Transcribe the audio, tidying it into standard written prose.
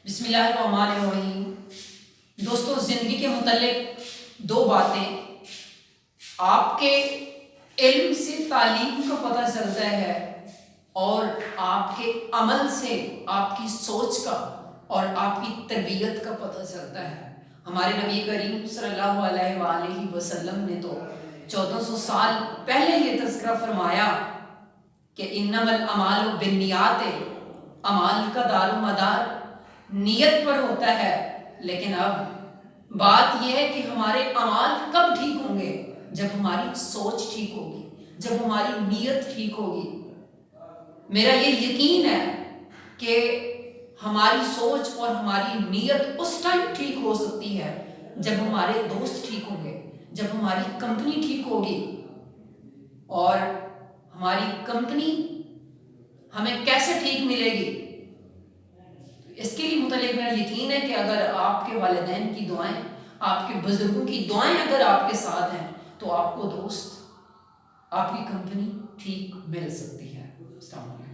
بسم اللہ الرحمن الرحیم۔ دوستو، زندگی کے متعلق دو باتیں آپ کے علم سے تعلیم کا پتہ چلتا ہے اور آپ کے عمل سے آپ کی سوچ کا اور آپ کی تربیت کا پتہ چلتا ہے۔ ہمارے نبی کریم صلی اللہ علیہ وآلہ وسلم نے تو 1400 سال پہلے یہ تذکرہ فرمایا کہ انما الاعمال بالنیات، اعمال کا دار و مدار نیت پر ہوتا ہے۔ لیکن اب بات یہ ہے کہ ہمارے اعمال کب ٹھیک ہوں گے؟ جب ہماری سوچ ٹھیک ہوگی، جب ہماری نیت ٹھیک ہوگی۔ میرا یہ یقین ہے کہ ہماری سوچ اور ہماری نیت اس ٹائم ٹھیک ہو سکتی ہے جب ہمارے دوست ٹھیک ہوں گے، جب ہماری کمپنی ٹھیک ہوگی۔ اور ہماری کمپنی ہمیں کیسے ٹھیک ملے گی؟ اس کے لیے متعلق میرا یقین ہے کہ اگر آپ کے والدین کی دعائیں، آپ کے بزرگوں کی دعائیں اگر آپ کے ساتھ ہیں تو آپ کو دوست، آپ کی کمپنی ٹھیک مل سکتی ہے۔ السلام علیکم۔